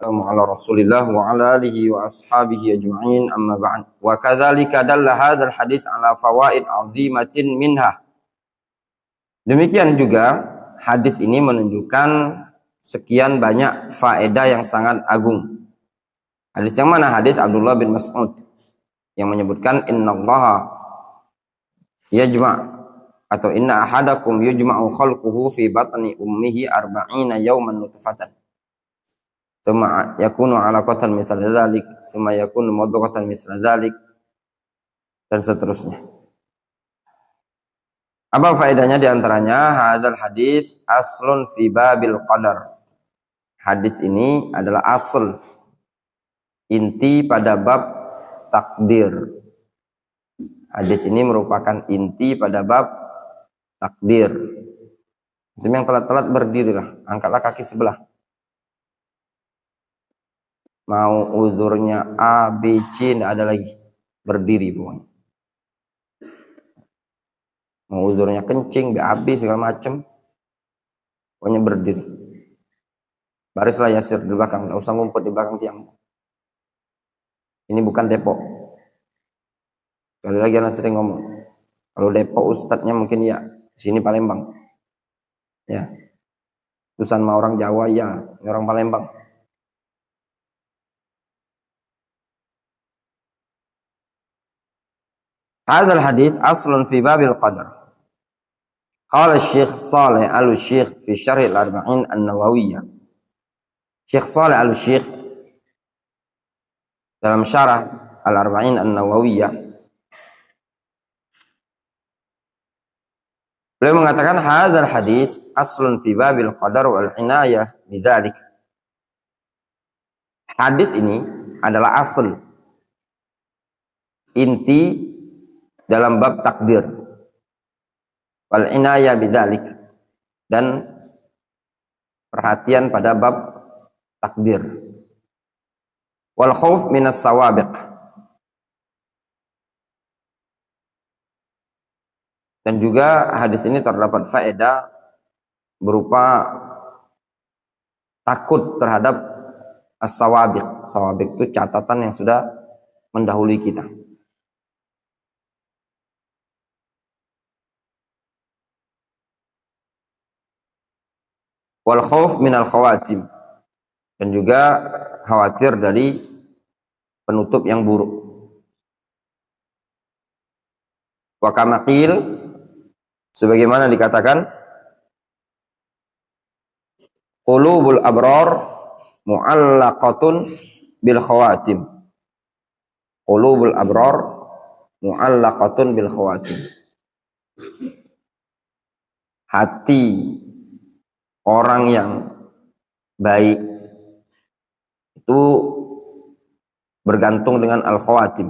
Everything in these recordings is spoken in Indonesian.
على رسول الله وعلى آله وأصحابه أجمعين أما بعد وكذلك دل هذا الحديث على فوائد عظيمة منها. Demikian juga hadis ini menunjukkan sekian banyak faedah yang sangat agung. Hadis yang mana? Hadis Abdullah bin Mas'ud yang menyebutkan innallaha yajma' atau inna ahadakum yujma'u khalquhu fi batni ummihi arba'ina yawman nutfatan thumma yakunu 'alaqatan mithla dzalik thumma yakunu mudghatan mithla dzalik dan seterusnya. Apa faedahnya? Di antaranya hadzal hadis aslun fi babil qadar. Hadis ini adalah asal, inti pada bab takdir. Hadis ini merupakan inti pada bab takdir. Itu yang telat-telat berdirilah, angkatlah kaki sebelah. Mau uzurnya A, B, C, tidak ada lagi, berdiri pokoknya. Mau uzurnya kencing, BAB segala macam, pokoknya berdiri. Barislah Yasir di belakang, tidak usah ngumpet di belakang tiang. Ini bukan Depok. Sekali lagi anak sering ngomong, kalau Depok ustadznya mungkin ya, sini Palembang. Ya, utusan sama orang Jawa ya, ini orang Palembang. Hadzal hadis aslun fi babil qadar. Qala Syekh Shalih Al-Syekh fi Syarh al-Arba'in an-Nawawiyah. Syekh Shalih Al-Syekh dalam Syarah al-Arba'in an-Nawawiyah, beliau mengatakan hadzal hadis aslun fi babil qadar wal inayah bidzalik. Hadis ini adalah asal, inti dalam bab takdir, wal inayah bidzalik, dan perhatian pada bab takdir, wal khauf minas sawabiq, dan juga hadis ini terdapat faedah berupa takut terhadap as-sawabiq. Sawabiq itu catatan yang sudah mendahului kita. Wal khauf minal khawatim, dan juga khawatir dari penutup yang buruk. Wa kama qil, sebagaimana dikatakan, qulubul abrar mu'allaqatun bil khawatim. Qulubul abrar mu'allaqatun bil khawatim. Hati orang yang baik itu bergantung dengan al-khawatim.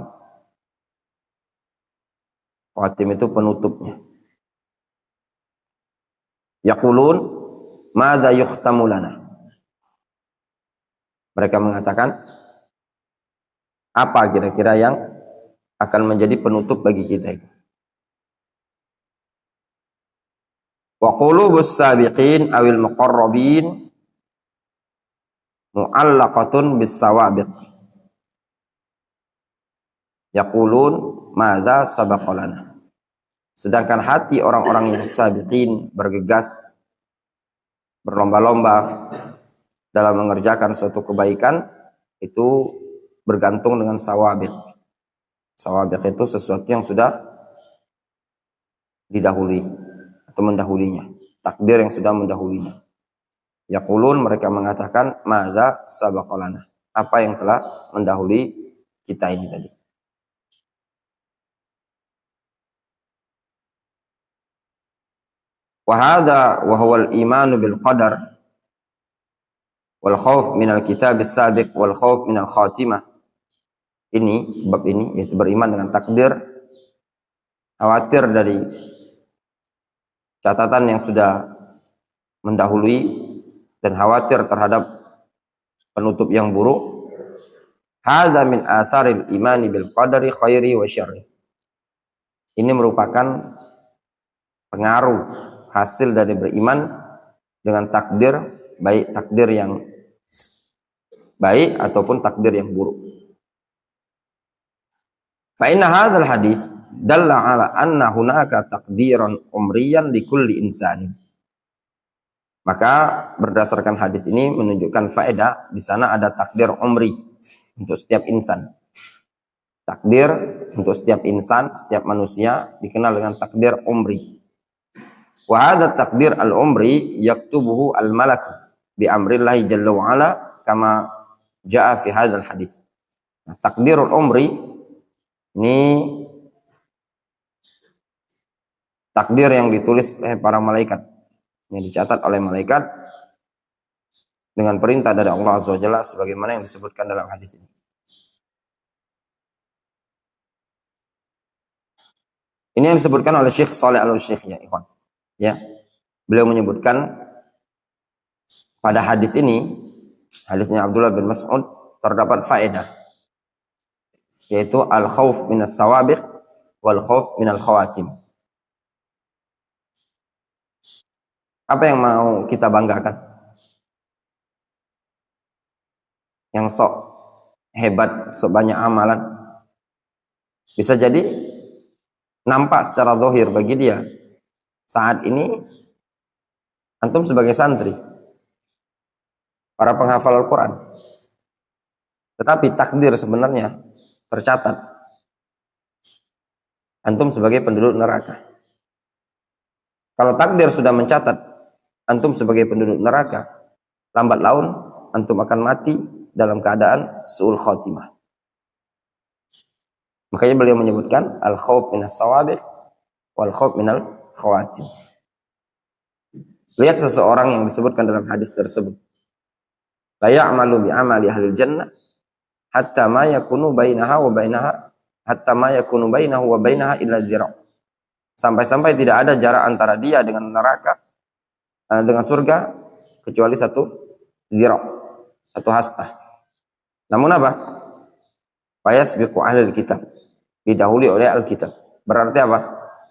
Khawatim itu penutupnya. Yaqulun madza yukhtamu lana. Mereka mengatakan, apa kira-kira yang akan menjadi penutup bagi kita itu? Wa qulubus sabiqin awil muqarrabin mu'allaqatun bis sawabiq. Yaqulun madza sabaqalana. Sedangkan hati orang-orang yang sabiqin, bergegas, berlomba-lomba dalam mengerjakan suatu kebaikan, itu bergantung dengan sawabiq. Sawabiq itu sesuatu yang sudah didahului atau mendahulinya, takdir yang sudah mendahulinya. Yaqulun, mereka mengatakan, madza sabaqalana, apa yang telah mendahului kita ini tadi. Wa hadza wa huwa al-iman bil qadar wal khauf min al-kitab as-sabiq wal khauf min al-khatimah. Ini bab ini, yaitu beriman dengan takdir, khawatir dari catatan yang sudah mendahului, dan khawatir terhadap penutup yang buruk. Hadza min atharil imani bil qadari khairi wa syarri. Ini merupakan pengaruh hasil dari beriman dengan takdir, baik takdir yang baik ataupun takdir yang buruk. Fa inna hadzal hadis dalla ala anna hunaka taqdiran umriyan likulli insanin. Maka berdasarkan hadis ini menunjukkan faedah di sana ada takdir umri untuk setiap insan. Takdir untuk setiap insan, setiap manusia dikenal dengan takdir umri. Wa hadza takdir al-umri yaktubuhu al-malak bi amrillahi jalla wa ala kama jaa fi hadzal hadis. Nah, takdirul umri ini takdir yang ditulis oleh para malaikat, yang dicatat oleh malaikat dengan perintah dari Allah Azza wa Jalla sebagaimana yang disebutkan dalam hadis ini. Ini yang disebutkan oleh Syekh Shalih Al-Utsaimin ya, ikhwan. Ya. Beliau menyebutkan pada hadis ini, hadisnya Abdullah bin Mas'ud, terdapat faedah, yaitu al-khauf minas sawabiq wal khauf minal khawatim. Apa yang mau kita banggakan? Yang sok hebat, sok banyak amalan. Bisa jadi nampak secara zahir bagi dia saat ini antum sebagai santri, para penghafal Al-Quran. Tetapi takdir sebenarnya tercatat antum sebagai penduduk neraka. Kalau takdir sudah mencatat antum sebagai penduduk neraka, lambat laun antum akan mati dalam keadaan su'ul khotimah. Makanya beliau menyebutkan al-khauf minas sawabiq wal khauf minal khawatim. Lihat seseorang yang disebutkan dalam hadis tersebut. La ya'malu bi amali ahli jannah hatta ma yakunu bainahu wa bainaha illa dzira'. Sampai-sampai tidak ada jarak antara dia dengan neraka, dengan surga, kecuali satu dzira', satu hasta. Namun apa? Fayasbiqu ahlul kitab, didahului oleh Alkitab. Berarti apa?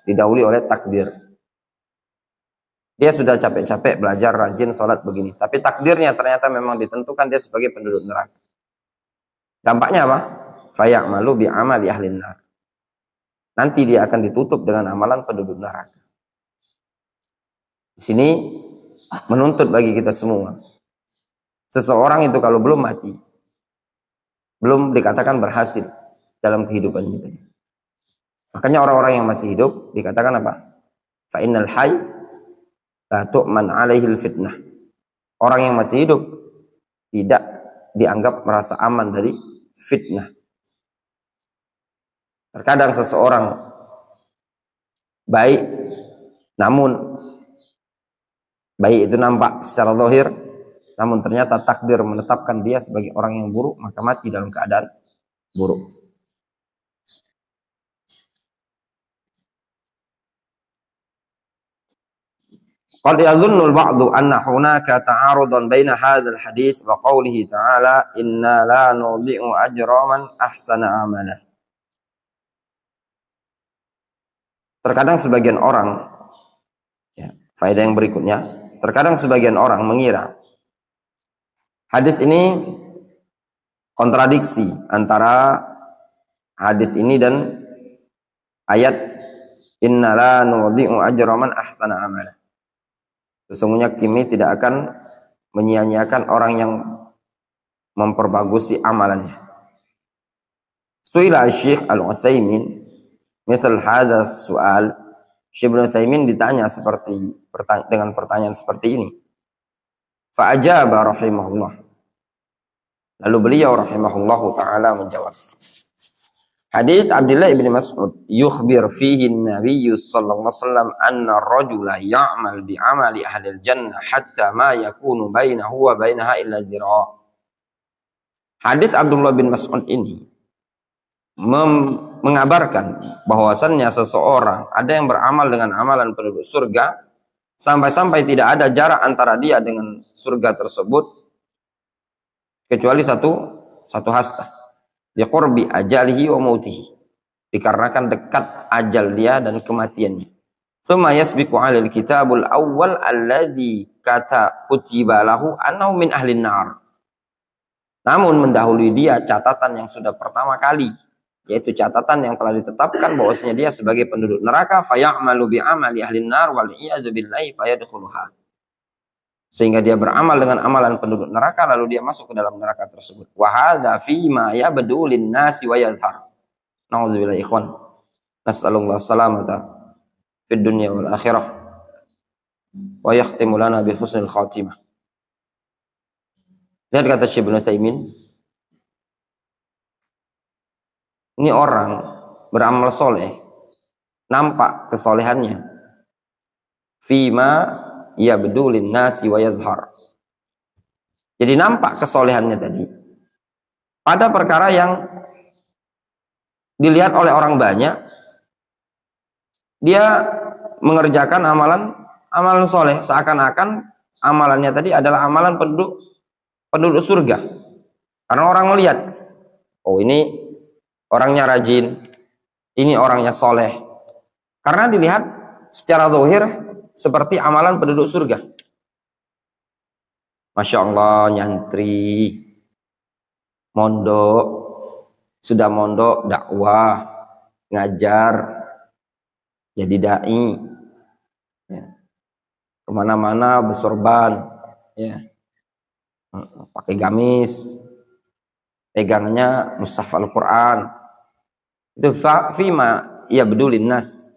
Didahului oleh takdir. Dia sudah capek-capek belajar, rajin sholat begini, tapi takdirnya ternyata memang ditentukan dia sebagai penduduk neraka. Dampaknya apa? Faya'malu bi amali ahlin nar. Nanti dia akan ditutup dengan amalan penduduk neraka. Di sini menuntut bagi kita semua. Seseorang itu kalau belum mati, belum dikatakan berhasil dalam kehidupan ini. Makanya orang-orang yang masih hidup dikatakan apa? Fa innal hayy la tu'man 'alaihil fitnah. Orang yang masih hidup tidak dianggap merasa aman dari fitnah. Terkadang seseorang baik, namun baik itu nampak secara zahir, namun ternyata takdir menetapkan dia sebagai orang yang buruk, maka mati dalam keadaan buruk. Qad yazunnul ba'du anna hunaka ta'arudan baina hadzal hadits wa qawlihi ta'ala inna la nudhi'u ajra man ahsana amala. Terkadang sebagian orang, ya, faedah yang berikutnya, terkadang sebagian orang mengira hadis ini kontradiksi antara hadis ini dan ayat inna la nudhi'u ajra man ahsana amala. Sesungguhnya kami tidak akan menyia-nyiakan orang yang memperbagusi amalannya. Su'ila Syekh Al-Utsaimin misal hadha soal. Syekh Al-Utsaimin ditanya dengan pertanyaan seperti ini. Fa'ajaba rahimahullah. Lalu beliau rahimahullahu ta'ala menjawab. Hadis Abdullah bin Mas'ud yukhbir fihi an-nabiy sallallahu alaihi wasallam anna ar-rajula ya'mal bi 'amali ahli al-jannah hatta ma yakunu bainahu wa bainaha illa dhira'. Hadis Abdullah bin Mas'ud ini mengabarkan bahwasannya seseorang ada yang beramal dengan amalan penduduk surga sampai-sampai tidak ada jarak antara dia dengan surga tersebut kecuali satu hasta. Biqurbi ajalihi wa mautihi, dikarenakan dekat ajal dia dan kematiannya. Tsumma yasbiqu 'alal kitabul awwal alladzi kutiba lahu annahu min ahlin nar. Namun mendahului dia catatan yang sudah pertama kali, yaitu catatan yang telah ditetapkan bahwasanya dia sebagai penduduk neraka, fayamalu bi'amali ahlin nar wal iyadzu billahi fayadkhuluha. Sehingga dia beramal dengan amalan penduduk neraka lalu dia masuk ke dalam neraka tersebut. Wa hadza fi ma yabdu lin nasi wa yadhhar. Nauzubillahi ikhwan. Nas'alullah salamata fid dunya wal akhirah. Wa yakhtimu lana bi husnil khatimah. Lihat kata Syekh Ibnu Utsaimin, ini orang beramal soleh, nampak kesolehannya. Fima yabdu lin nasi wa yadhhar. Jadi nampak kesolehannya tadi pada perkara yang dilihat oleh orang banyak, dia mengerjakan amalan soleh seakan-akan amalannya tadi adalah amalan penduduk surga. Karena orang melihat, oh ini orangnya rajin, ini orangnya soleh. Karena dilihat secara zahir seperti amalan penduduk surga. Masya Allah, nyantri, mondok, sudah mondok, dakwah, ngajar, jadi dai, ya. Kemana-mana bersorban, ya. Pakai gamis, pegangannya mushaf Al-Quran. Itu fima yabdulin nas,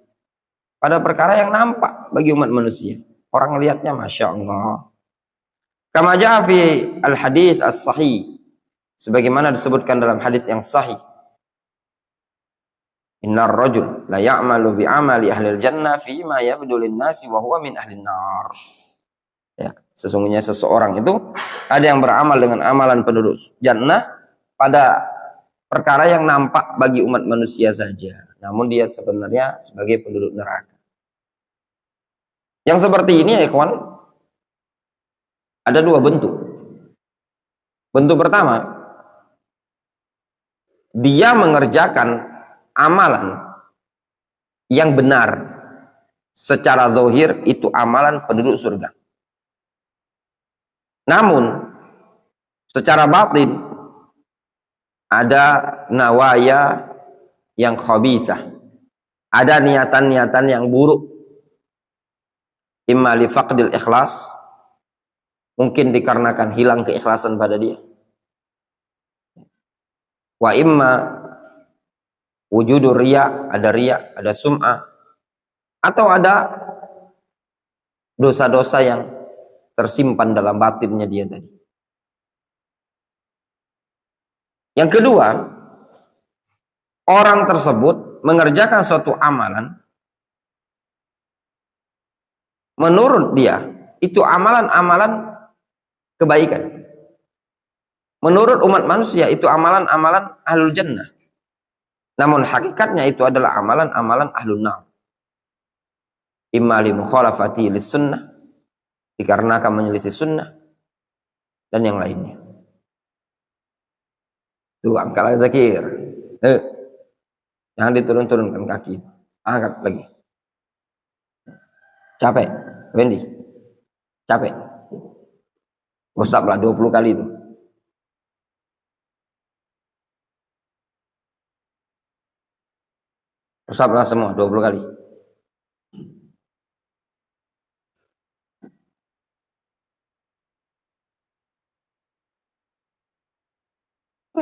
pada perkara yang nampak bagi umat manusia. Orang lihatnya Masya Allah. Kama ja'a fi al-hadis as-sahih, sebagaimana disebutkan dalam hadis yang sahih. Innar rajul la ya'malu bi amali ahli al-jannah fima yabdulin nasi wa huwa min ahli nar. Ya, sesungguhnya seseorang itu ada yang beramal dengan amalan penduduk jannah pada perkara yang nampak bagi umat manusia saja, namun dia sebenarnya sebagai penduduk neraka. Yang seperti ini ya ikhwan, ada dua bentuk. Bentuk pertama, dia mengerjakan amalan yang benar secara zahir, itu amalan penduduk surga. Namun secara batin ada nawaya yang khabithah, ada niatan-niatan yang buruk. Imma li faqdil ikhlas, mungkin dikarenakan hilang keikhlasan pada dia. Wa imma wujudur riya, ada riya, ada sum'ah, atau ada dosa-dosa yang tersimpan dalam batinnya dia tadi. Yang kedua, orang tersebut mengerjakan suatu amalan, menurut dia itu amalan-amalan kebaikan. Menurut umat manusia itu amalan-amalan ahlul jannah. Namun hakikatnya itu adalah amalan-amalan ahlun nar. Imma li mukhalafati lis sunnah, dikarenakan menyelisih sunnah, dan yang lainnya. Tuh, angkat lagi Zakir. Jangan diturun-turunkan kaki. Angkat lagi. Capek, Wendy. Capek. Usaplah 20 kali itu. Usaplah semua 20 kali.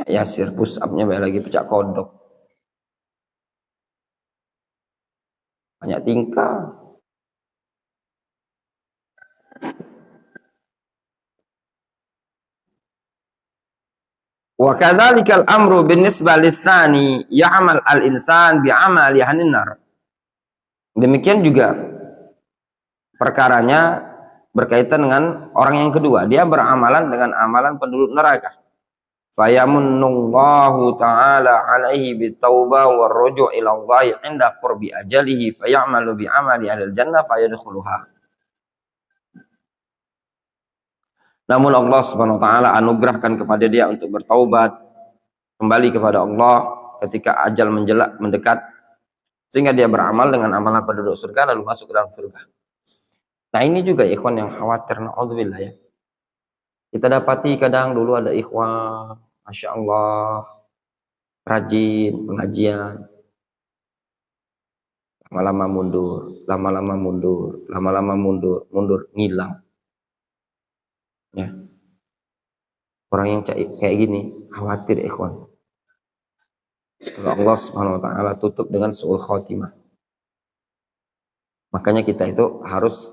Yasir push up-nya banyak lagi pecah kodok. Banyak tingkah. Wa kadzalikal amru binisbah lisani ya'mal al-insan bi'amali ahli nar. Demikian juga perkaranya berkaitan dengan orang yang kedua, dia beramalan dengan amalan penduduk neraka. Fayamunnullahu ta'ala alaihi bitaubah warruju' ila Allah 'inda qurbi ajalihi fayamalu bi'amali ahli jannah fayadkhuluha. Namun Allah Subhanahu wa taala anugerahkan kepada dia untuk bertaubat, kembali kepada Allah ketika ajal mendekat, sehingga dia beramal dengan amalan penduduk surga lalu masuk ke dalam surga. Nah, ini juga ikhwan yang khawatir, naudzubillah ya. Kita dapati kadang dulu ada ikhwan, Masya Allah, rajin pengajian, lama-lama mundur, lama-lama mundur, lama-lama mundur, ngilang. Ya. Orang yang kayak gini, khawatir ikhwan. Kalau Allah Subhanahu wa taala tutup dengan su'ul khotimah. Makanya kita itu harus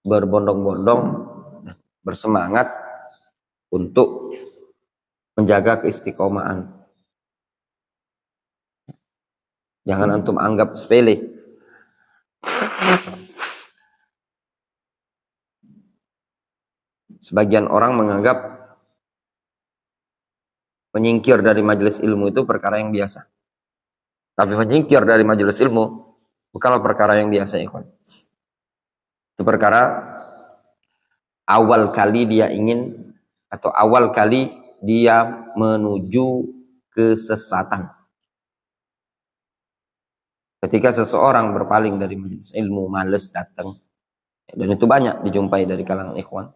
berbondong-bondong, bersemangat untuk menjaga keistiqomahan. Jangan antum anggap sepele. Sebagian orang menganggap menyingkir dari majelis ilmu itu perkara yang biasa. Tapi menyingkir dari majelis ilmu bukanlah perkara yang biasa, ikhwan. Itu perkara awal kali dia ingin atau awal kali dia menuju kesesatan. Ketika seseorang berpaling dari majelis ilmu, males datang, dan itu banyak dijumpai dari kalangan ikhwan,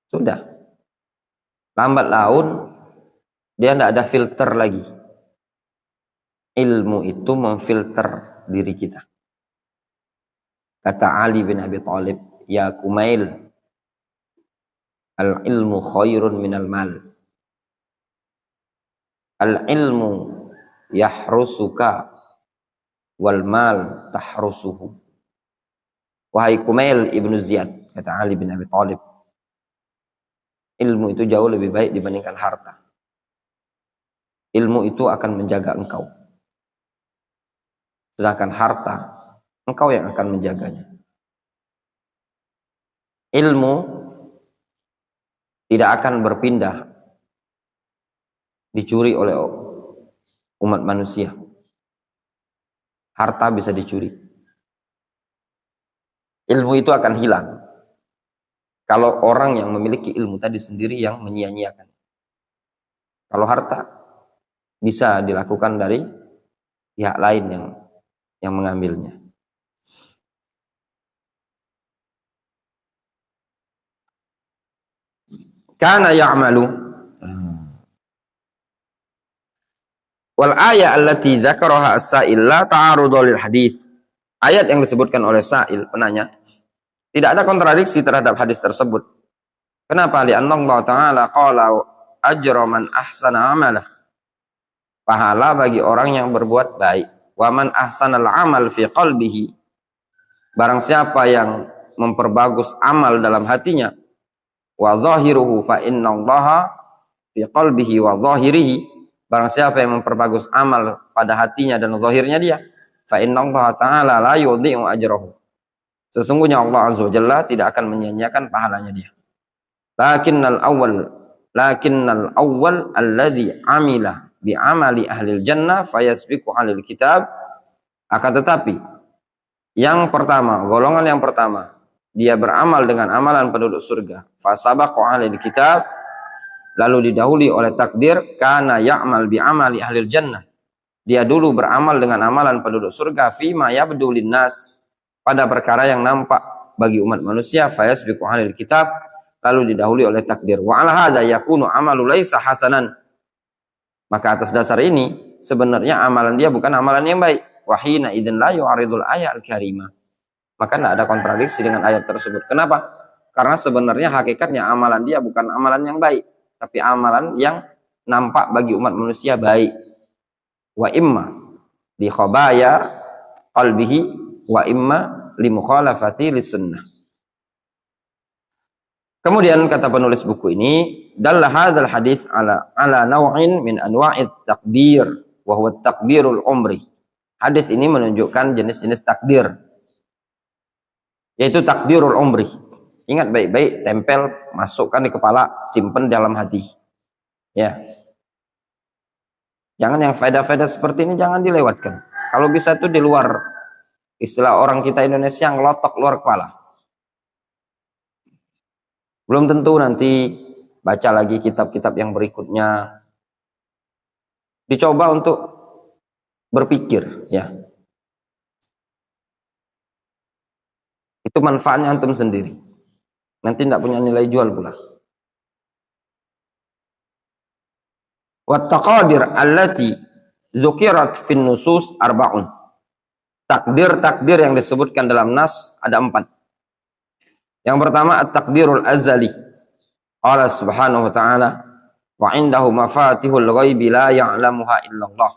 sudah lambat laun dia tidak ada filter lagi. Ilmu itu memfilter diri kita. Kata Ali bin Abi Thalib, ya Kumail, al-ilmu khairun minal mal. Al-ilmu yahrusuka wal mal tahrusuhu. Wahai Kumail ibnu Ziyad, kata Ali bin Abi Thalib, ilmu itu jauh lebih baik dibandingkan harta. Ilmu itu akan menjaga engkau. Sedangkan harta, engkau yang akan menjaganya. Ilmu tidak akan berpindah, dicuri oleh umat manusia. Harta bisa dicuri. Ilmu itu akan hilang kalau orang yang memiliki ilmu tadi sendiri yang menyia-nyiakan. Kalau harta bisa dilakukan dari pihak lain yang mengambilnya. Kana ya'malu wal ayat allati dzakaraha as-sa'il la ta'arudu lil hadits. Ayat yang disebutkan oleh sa'il, penanya, tidak ada kontradiksi terhadap hadis tersebut. Kenapa? Li'anna Allah Ta'ala qala ajra man ahsana amalah. Pahala bagi orang yang berbuat baik. Wa man ahsanal amal fi qalbihi. Barang siapa yang memperbagus amal dalam hatinya, wa zahiruhu fa innallaha fi qalbihi wa zahirihi. Barang siapa yang memperbagus amal pada hatinya dan zahirnya dia, fa innallaha ta'ala la yudhi'u ajrahu. Sesungguhnya Allah Azza wa Jalla tidak akan menyia-nyiakan pahalanya dia. Lakinnal awwal alladhi amila bi amali ahlil jannah fayasbiqu alil kitab. Akan tetapi yang pertama, golongan yang pertama, dia beramal dengan amalan penduduk surga, fasabaqu alil kitab, lalu didahului oleh takdir, kana ya'mal bi amali ahlil jannah. Dia dulu beramal dengan amalan penduduk surga, fima yabdu linnas, pada perkara yang nampak bagi umat manusia, fayasbiqu alil kitab, lalu didahului oleh takdir. Wa ala hadza yakunu amalu laisa hasanan. Maka atas dasar ini sebenarnya amalan dia bukan amalan yang baik. Wa hina idzin la yu'aridul ayat al-karimah. Maka tidak ada kontradiksi dengan ayat tersebut. Kenapa? Karena sebenarnya hakikatnya amalan dia bukan amalan yang baik, tapi amalan yang nampak bagi umat manusia baik. Wa imma li khabaya qalbihi wa imma li mukhalafati lis-sunnah. Kemudian kata penulis buku ini, dalla hadzal hadits ala naw'in min anwa'it takbir wa huwa takbirul umri. Hadis ini menunjukkan jenis-jenis takbir, yaitu takbirul umri. Ingat baik-baik, tempel, masukkan di kepala, simpen dalam hati. Ya. Jangan yang faedah-faedah seperti ini jangan dilewatkan. Kalau bisa itu di luar, istilah orang kita Indonesia, yang ngelotok luar kepala. Belum tentu nanti baca lagi kitab-kitab yang berikutnya. Dicoba untuk berpikir, ya. Itu manfaatnya antum sendiri. Nanti tidak punya nilai jual pula. Wattaqadir allati zukirat fin nusus arba'un. Takdir-takdir yang disebutkan dalam nas ada 4. Yang pertama at-takdirul azali. Allah Subhanahu wa ta'ala wa indahu mafatihul ghaibi la ya'lamuha illallah.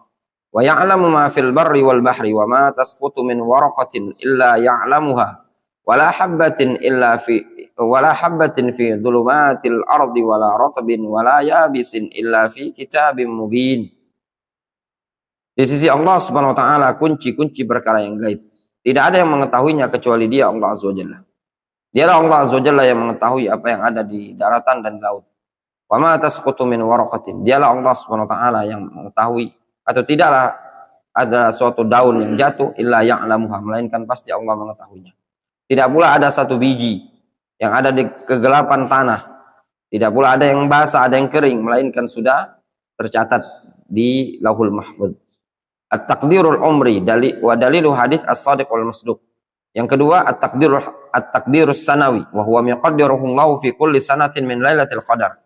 Wa ya'lamu ma fil barri wal bahri wa ma tasqutu min waraqatin illa ya'lamuha wa la habbatin fi dhulumatil ardi wa la ratbin wa la yabisin illa fi kitabim mubin. Di sisi Allah Subhanahu wa taala kunci-kunci perkara yang gaib. Tidak ada yang mengetahuinya kecuali Dia, Allah Azza wa Jalla. Dialah Allah Azza wa Jalla yang mengetahui apa yang ada di daratan dan laut. Wa ma tasqutu min waraqatin. Dialah Allah Subhanahu wa taala yang mengetahui, atau tidaklah ada suatu daun yang jatuh illa ya'lamuha, melainkan pasti Allah mengetahuinya. Tidak pula ada satu biji yang ada di kegelapan tanah. Tidak pula ada yang basah, ada yang kering, melainkan sudah tercatat di Lauhul Mahfuz. At-takdirul umri wa dalilu hadis as-sadiq wal masduq. Yang kedua at-takdirus sanawi wa huwa miqaddiruhu Allah fi kulli sanatin min lailatul qadar.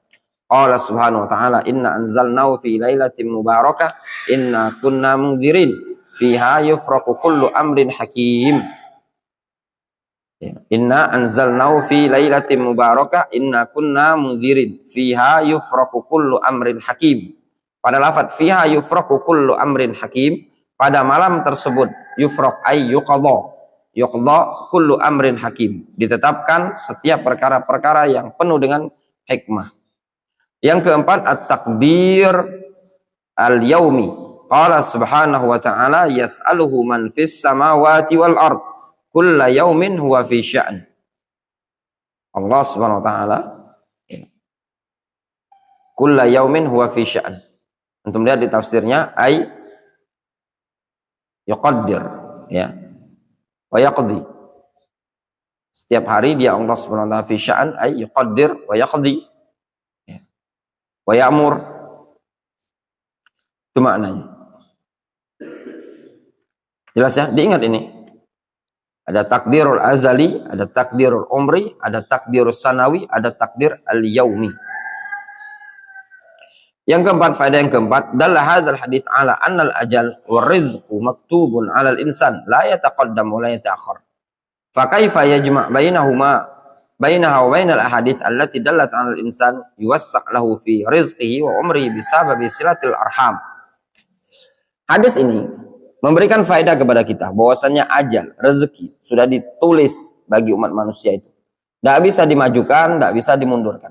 Allah Subhanahu wa taala inna anzalnahu fi lailatin mubarakah inna kunna munzirin fiha yufraqu kullu amrin hakim. Inna anzalnahu fi lailatin mubarakah inna kunna munzirin fiha yufraqu kullu amrin hakim. Pada lafaz fiha yufraqu kullu amrin hakim, pada malam tersebut yufraq ay yuqadha kullu amrin hakim, ditetapkan setiap perkara-perkara yang penuh dengan hikmah. Yang keempat at-takbir al-yaumi. Qala Subhanahu wa ta'ala yas'aluhu man fis samawati wal ard kulla yaumin huwa fi sya'n. Allah Subhanahu wa ta'ala kulla yaumin huwa fi sya'n. Antum lihat di tafsirnya ay yuqaddir, ya, wa yaqdi. Setiap hari dia Allah Subhanahu wa ta'ala fi sya'n ay yuqaddir wa yaqdi wa ya'mur. Itu maknanya. Jelas ya? Diingat ini. Ada takdirul azali, ada takdirul umri, ada takdirul sanawi, ada takdir al-yaumi. Yang keempat, faedah yang keempat, dalla hadzal hadits ala anna al-ajal wa rizqu maktubun 'ala al-insan la yataqaddam wa la yata'akhkhar. Fa kaifa yajma' bainaha wa bainal ahadits allati dallat 'alal insan yuwassa' lahu fi rizqihi wa umrihi bisababi silatil arham. Hadis ini memberikan faedah kepada kita bahwasanya ajal, rezeki sudah ditulis bagi umat manusia itu. Tidak bisa dimajukan, tidak bisa dimundurkan.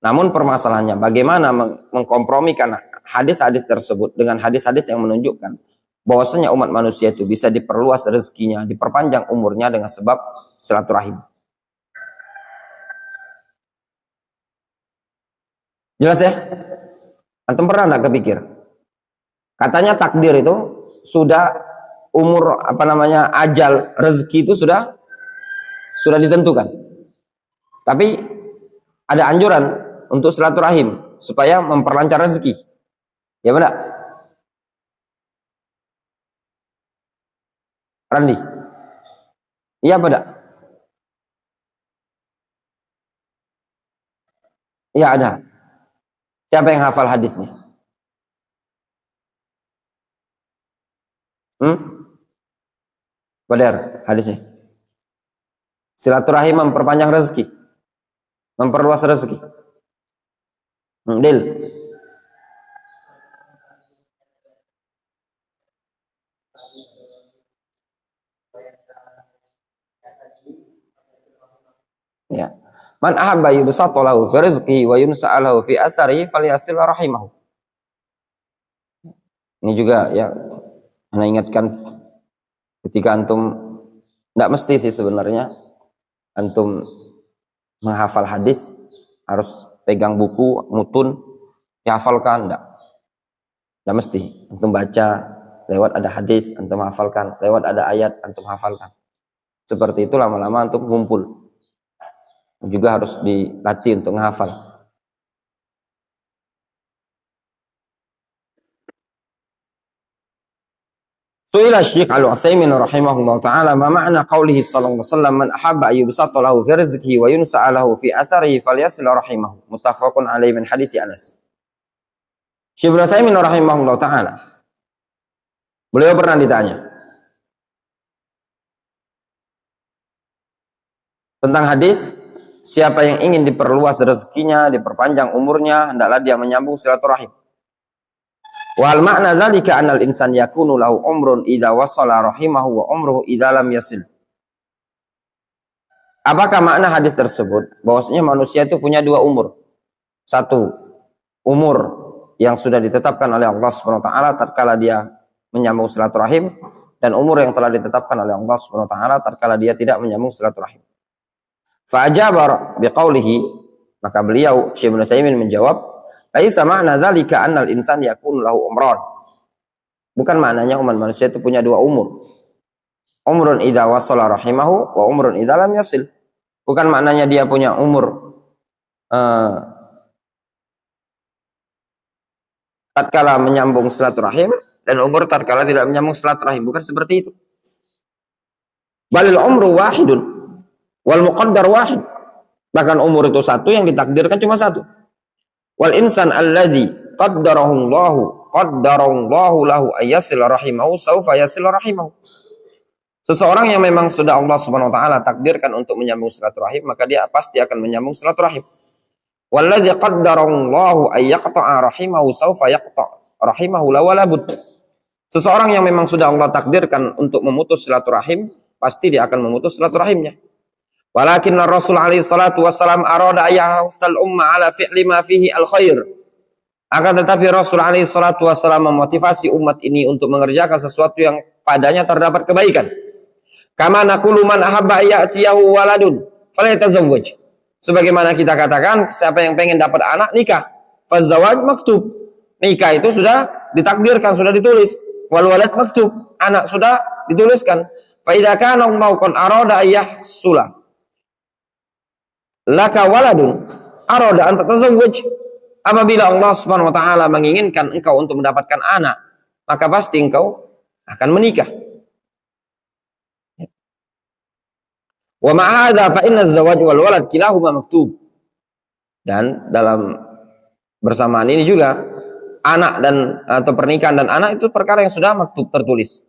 Namun permasalahannya bagaimana mengkompromikan hadis-hadis tersebut dengan hadis-hadis yang menunjukkan bahwasanya umat manusia itu bisa diperluas rezekinya, diperpanjang umurnya dengan sebab silaturahim. Jelas ya? Antum pernah enggak kepikir? Katanya takdir itu sudah umur ajal rezeki itu sudah ditentukan. Tapi ada anjuran untuk silaturahim supaya memperlancar rezeki. Ya benar? Randi? Iya apa enggak? Iya ada. Siapa yang hafal hadisnya? Badar hadisnya. Silaturahim memperpanjang rezeki, memperluas rezeki. Dil. Ya. Man ahabba yubsata lahu fi rizqihi wa yunsa'a lahu fi atharihi falyasil rahimahu. Ini juga ya, ana ingatkan ketika antum, tidak mesti sih sebenarnya antum menghafal hadis harus pegang buku mutun dihafalkan, tidak mesti. Antum baca lewat ada hadis antum hafalkan, lewat ada ayat antum hafalkan. Seperti itu lama-lama antum ngumpul. Juga harus dilatih untuk menghafal. Su'ila Syekh Al-Utsaimin rahimahullah ta'ala ma ma'na qawlihi sallallahu alaihi wasallam man ahabba ayyubsata lahu fi rizqihi wa yunsa'a lahu fi atharihi falyasil rahimahu muttafaqun alaihi min hadits Anas. Syekh Al-Utsaimin rahimahullah ta'ala beliau pernah ditanya tentang hadis siapa yang ingin diperluas rezekinya, diperpanjang umurnya, hendaklah dia menyambung silaturahim. Wal makna zalika anal insan yakunu lahu umrun idza wasala rahimahu wa umruhu idza lam yasil. Apakah makna hadis tersebut? Bahwasanya manusia itu punya dua umur. Satu, umur yang sudah ditetapkan oleh Allah Subhanahu wa taala tatkala dia menyambung silaturahim, dan umur yang telah ditetapkan oleh Allah Subhanahu wa taala tatkala dia tidak menyambung silaturahim. Fa ajaba biqaulihi, maka beliau Syekh Ibnu Utsaimin menjawab, laisa ma'na dzalika annal insan yakunu lahu umran. Bukan maknanya umat manusia itu punya dua umur. Umrun idza wasala rahimahu wa umrun idza lam yasil. Bukan maknanya dia punya umur tatkala menyambung silaturahim dan umur tatkala tidak menyambung silaturahim. Bukan seperti itu. Balil umru wahidun wal muqaddar wahid. Bahkan umur itu satu, yang ditakdirkan cuma satu. Wal insan alladzi qaddarallahu lahu ayasil rahimahu saufa yasil rahimahu. Seseorang yang memang sudah Allah Subhanahu wa taala takdirkan untuk menyambung silaturahim, maka dia pasti akan menyambung silaturahim. Walladzi qaddarallahu ayyaqta'a rahimahu saufa yaqta' rahimahu la wala bud. Seseorang yang memang sudah Allah takdirkan untuk memutus silaturahim, pasti dia akan memutus silaturahimnya. Walakin Rasul alaihi salatu wassalam arada ayyahsal umma ala fi'li ma fihi al-khair. Akan tetapi Rasul alaihi salatu wassalam memotivasi umat ini untuk mengerjakan sesuatu yang padanya terdapat kebaikan. Kama naqulu man ahabba ya'tiyahu waladun falyatazawwaj. Sebagaimana kita katakan, siapa yang pengen dapat anak, nikah. Fazawaj maktub. Nikah itu sudah ditakdirkan, sudah ditulis. Wal walad maktub. Anak sudah dituliskan. Fa idza kana mauqan arada ayyahsula laka waladun arada an tatazawwaj. Apabila Allah Subhanahu wa taala menginginkan engkau untuk mendapatkan anak, maka pasti engkau akan menikah. Wa ma'adha fa inna az-zawaj wal walad kilahuma maktub. Dan dalam bersamaan ini juga anak dan atau pernikahan dan anak itu perkara yang sudah maktub, tertulis.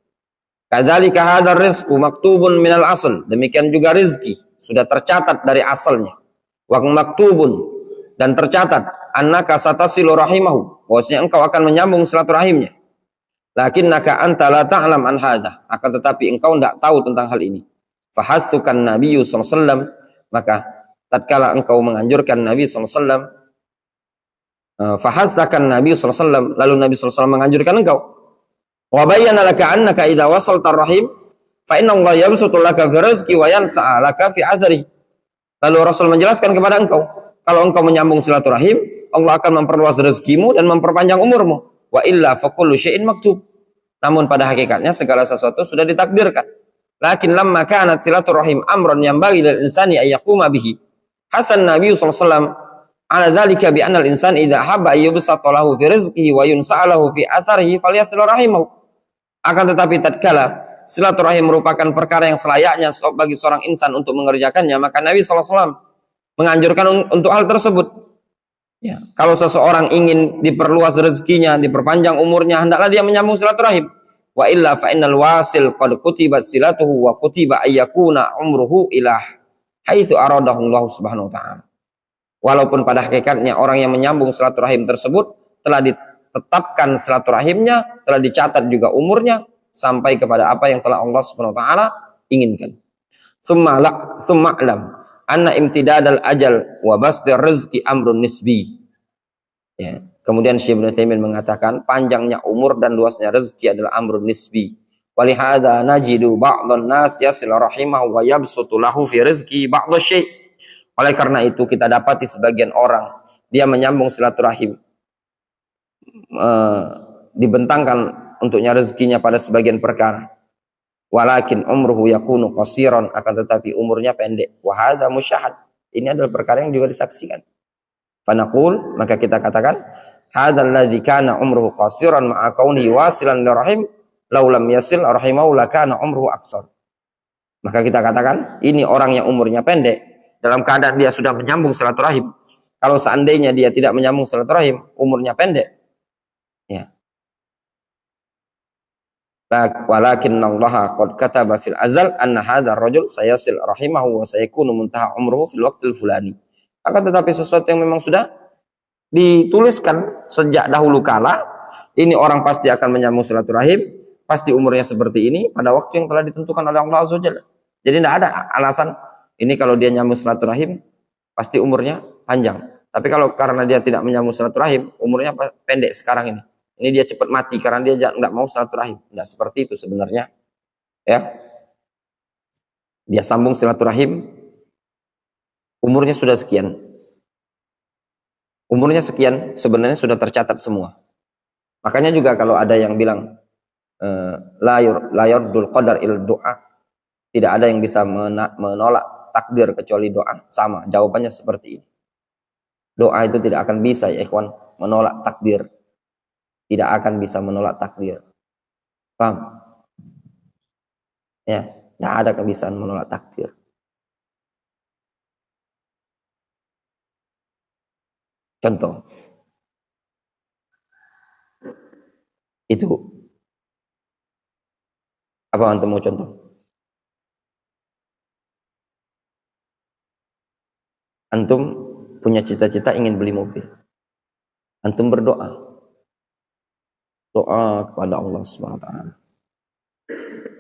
Kadzalika hadzal rizqu maktubun minal asl. Demikian juga rezeki sudah tercatat dari asalnya. Wa maktubun, dan tercatat annaka satasilu rahimahu, bahwasanya engkau akan menyambung silaturahimnya. Lakinnaka anta la ta'lam an hadza, akan tetapi engkau tidak tahu tentang hal ini. Fahatsukan Nabi sallallahu alaihi wasallam, maka tatkala engkau menganjurkan Nabi sallallahu alaihi wasallam, fahatsakan Nabi sallallahu alaihi wasallam, lalu Nabi sallallahu alaihi wasallam menganjurkan engkau. Wa bayyana laka annaka idza wasalta rahim fa inna Allah yabsutu laka fi rizqi wa yansa'a laka fi azri. Lalu Rasul menjelaskan kepada engkau, kalau engkau menyambung silaturahim, Allah akan memperluas rezekimu dan memperpanjang umurmu. Wa illa fa kullu syai'in maktub. Namun pada hakikatnya segala sesuatu sudah ditakdirkan. Lakin lamma kanat silaturahim amran yanbaghi lil insani ay yaquma bihi. Hasan Nabi sallallahu alaihi wasallam ala dzalika bi anna al insan idza habba yubsata lahu fi rizqihi wa yunsa'alahu fi atharihi falyasil rahimahu. Akan tetapi tatkala silaturahim merupakan perkara yang selayaknya bagi seorang insan untuk mengerjakannya, maka Nabi SAW menganjurkan untuk hal tersebut. Ya, kalau seseorang ingin diperluas rezekinya, diperpanjang umurnya, hendaklah dia menyambung silaturahim. Wa illa fa innal wasil qad kutibat silatuhu wa kutiba ayyakuna umruhu ila haitsu aradahu Allah Subhanahu wa taala. Walaupun pada hakikatnya orang yang menyambung silaturahim tersebut telah ditetapkan silaturahimnya, telah dicatat juga umurnya sampai kepada apa yang telah Allah Subhanahu wa taala inginkan. Summa alam anna imtidadal ajal wa bastir rizqi amrun nisbi. Ya, kemudian Syekh Ibnu Utsaimin mengatakan panjangnya umur dan luasnya rezeki adalah amrun nisbi. Walihada najidu ba'dhan nas yasil rahimahu wa yabsutu lahu fi rizqi ba'dha syai'. Oleh karena itu kita dapati sebagian orang dia menyambung silaturahim, dibentangkan untuknya rezekinya pada sebagian perkara. Walakin umruhu yakunu qasiran, akan tetapi umurnya pendek. Wa hadza musyahad. Ini adalah perkara yang juga disaksikan. Fanaqul, maka kita katakan, hadzal ladzi kana umruhu qasiran ma'a kaunihi wasilan lirahim laulam yasil rahimahu lakana umruhu aqsar. Maka kita katakan ini orang yang umurnya pendek dalam keadaan dia sudah menyambung silaturahim. Kalau seandainya dia tidak menyambung silaturahim, umurnya pendek. Ya. Walakinallaha qad kataba fil azal anna hadzal rajul sayasil rahimahu wa sayakunu muntaha umruhu fil waqtil fulani. Akan tetapi sesuatu yang memang sudah dituliskan sejak dahulu kala, ini orang pasti akan menyambung silaturahim, pasti umurnya seperti ini pada waktu yang telah ditentukan oleh Allah Azza wa Jalla. Jadi tidak ada alasan ini kalau dia nyambung silaturahim pasti umurnya panjang. Tapi kalau karena dia tidak menyambung silaturahim, umurnya pendek sekarang ini. Ini dia cepat mati karena dia tidak mau silaturahim. Tidak seperti itu sebenarnya. Ya. Dia sambung silaturahim, umurnya sudah sekian. Umurnya sekian sebenarnya sudah tercatat semua. Makanya juga kalau ada yang bilang la yardul qadar il doa, tidak ada yang bisa menolak takdir kecuali doa, sama jawabannya seperti ini. Doa itu tidak akan bisa ya ikhwan menolak takdir, tidak akan bisa menolak takdir. Paham? Ya, tidak ada kebisaan menolak takdir. Contoh itu apa antum mau contoh? Antum punya cita-cita ingin beli mobil. Antum berdoa. Doa kepada Allah Subhanahu wa taala.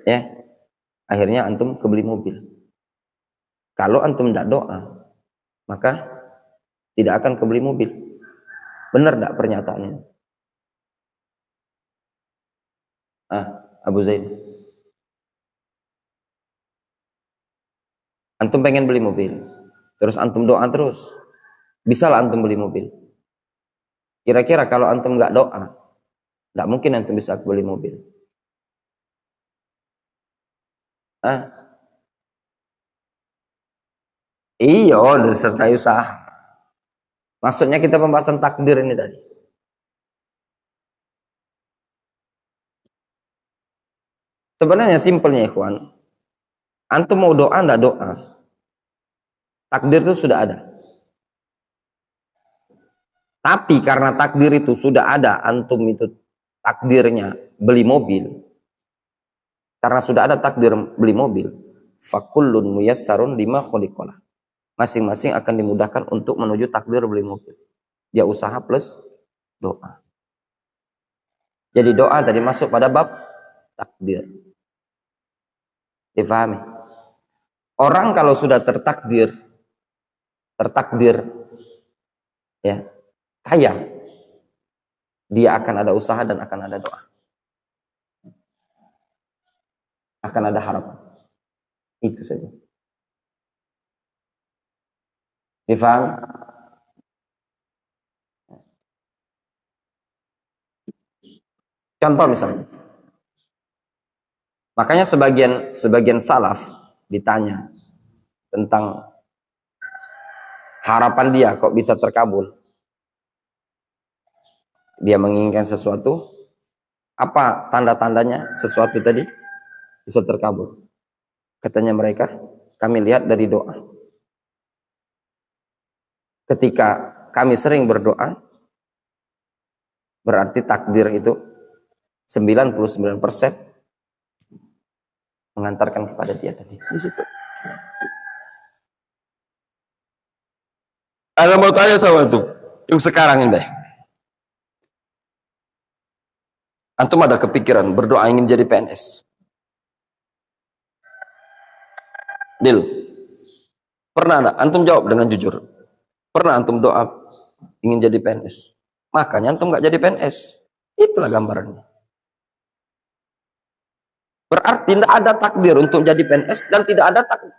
Ya. Akhirnya antum kebeli mobil. Kalau antum tidak doa, maka tidak akan kebeli mobil. Benar tidak pernyataannya? Abu Zaid. Antum pengen beli mobil. Terus antum doa terus, bisa lah antum beli mobil. Kira-kira kalau antum nggak doa, nggak mungkin antum bisa beli mobil. Iya, disertai usaha. Maksudnya kita pembahasan takdir ini tadi. Sebenarnya simpelnya ikhwan, antum mau doa nggak doa, takdir itu sudah ada. Tapi karena takdir itu sudah ada, antum itu takdirnya beli mobil. Karena sudah ada takdir beli mobil, fakullun muyassarun lima khuliqalah. Masing-masing akan dimudahkan untuk menuju takdir beli mobil. Dia usaha plus doa. Jadi doa tadi masuk pada bab takdir. Difahami? Orang kalau sudah tertakdir ya, kaya, dia akan ada usaha dan akan ada doa. Akan ada harapan. Itu saja. Difahami? Contoh misalnya. Makanya sebagian salaf ditanya tentang harapan dia kok bisa terkabul. Dia menginginkan sesuatu, apa tanda-tandanya sesuatu tadi bisa terkabul? Katanya mereka, kami lihat dari doa. Ketika kami sering berdoa, berarti takdir itu 99% mengantarkan kepada dia tadi. Di situ. Ada mau tanya sama itu, yang sekarang ini deh. Antum ada kepikiran berdoa ingin jadi PNS? Dil, pernah ada? Antum jawab dengan jujur. Pernah antum doa ingin jadi PNS? Makanya antum nggak jadi PNS. Itulah gambarannya. Berarti tidak ada takdir untuk jadi PNS dan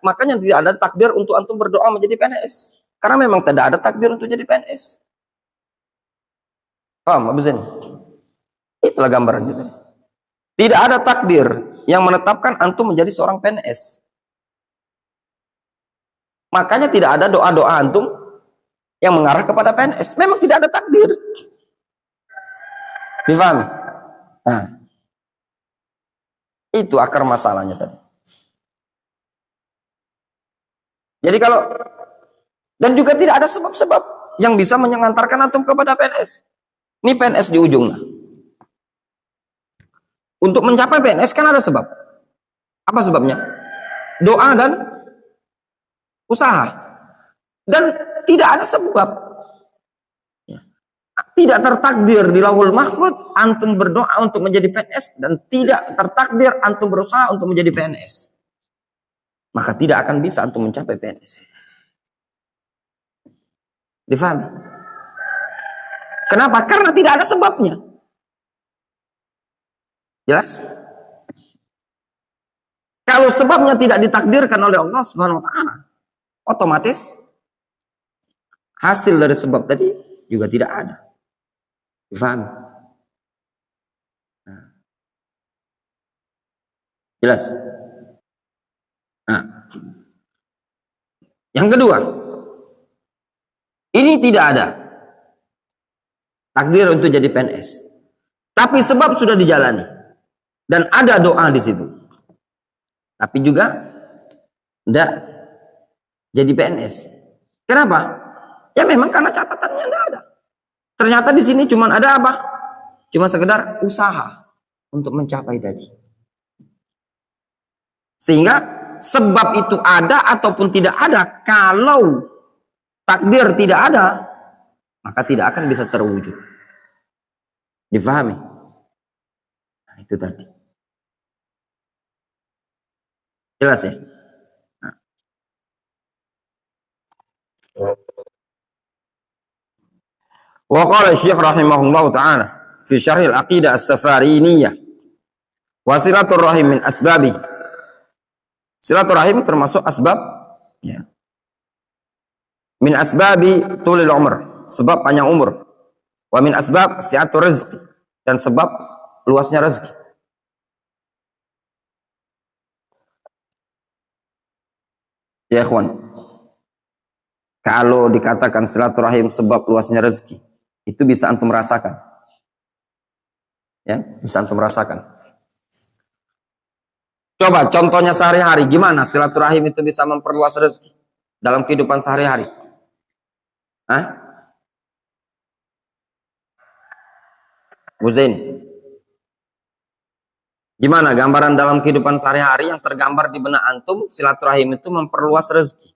makanya tidak ada takdir untuk antum berdoa menjadi PNS. Karena memang tidak ada takdir untuk jadi PNS. Paham, Abu Zain? Itulah gambaran kita. Tidak ada takdir yang menetapkan antum menjadi seorang PNS. Makanya tidak ada doa-doa antum yang mengarah kepada PNS. Memang tidak ada takdir. Difahami? Nah. Itu akar masalahnya tadi. Jadi kalau, dan juga tidak ada sebab-sebab yang bisa mengantarkan antum kepada PNS. Ini PNS di ujung. Untuk mencapai PNS kan ada sebab. Apa sebabnya? Doa dan usaha. Dan tidak ada sebab. Tidak tertakdir di Lauhul Mahfuz antum berdoa untuk menjadi PNS, dan tidak tertakdir antum berusaha untuk menjadi PNS. Maka tidak akan bisa antum mencapai PNS. Difahami? Kenapa? Karena tidak ada sebabnya. Jelas? Kalau sebabnya tidak ditakdirkan oleh Allah Subhanahu wa taala, otomatis hasil dari sebab tadi juga tidak ada. Difahami? Nah. Jelas? Nah. Yang kedua, ini tidak ada takdir untuk jadi PNS. Tapi sebab sudah dijalani. Dan ada doa di situ. Tapi juga tidak jadi PNS. Kenapa? Ya memang karena catatannya tidak ada. Ternyata di sini cuma ada apa? Cuma sekedar usaha untuk mencapai tadi. Sehingga sebab itu ada ataupun tidak ada, kalau takdir tidak ada, maka tidak akan bisa terwujud. Difahami? Nah, itu tadi. Jelas ya? Nah. Wa qala Syekh rahimahullahu taala fi syarh al-aqidah as-safariniyah wa silaturrahim min asbabi. Silaturahim termasuk asbab ya. Min asbabi tulil umr, sebab panjang umur. Wa min asbab si'atur rizqi, dan sebab luasnya rezeki. Ya ikhwan, kalau dikatakan silaturahim sebab luasnya rezeki, itu bisa antum rasakan. Ya, bisa antum rasakan. Coba contohnya sehari-hari, gimana silaturahim itu bisa memperluas rezeki dalam kehidupan sehari-hari? Hah? Bu Zain, gimana gambaran dalam kehidupan sehari-hari yang tergambar di benak antum, silaturahim itu memperluas rezeki?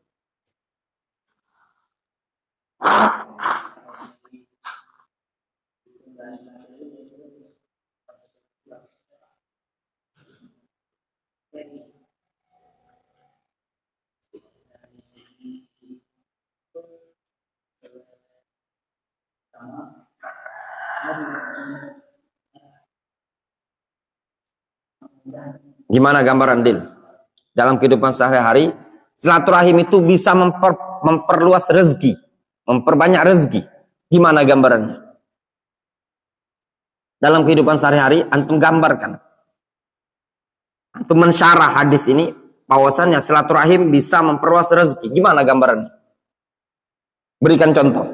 Gimana gambaran Dil? Dalam kehidupan sehari-hari, silaturahim itu bisa memperluas rezeki, memperbanyak rezeki. Gimana gambarannya? Dalam kehidupan sehari-hari, antum gambarkan. Antum mensyarah hadis ini, bahwasannya silaturahim bisa memperluas rezeki. Gimana gambarannya? Berikan contoh.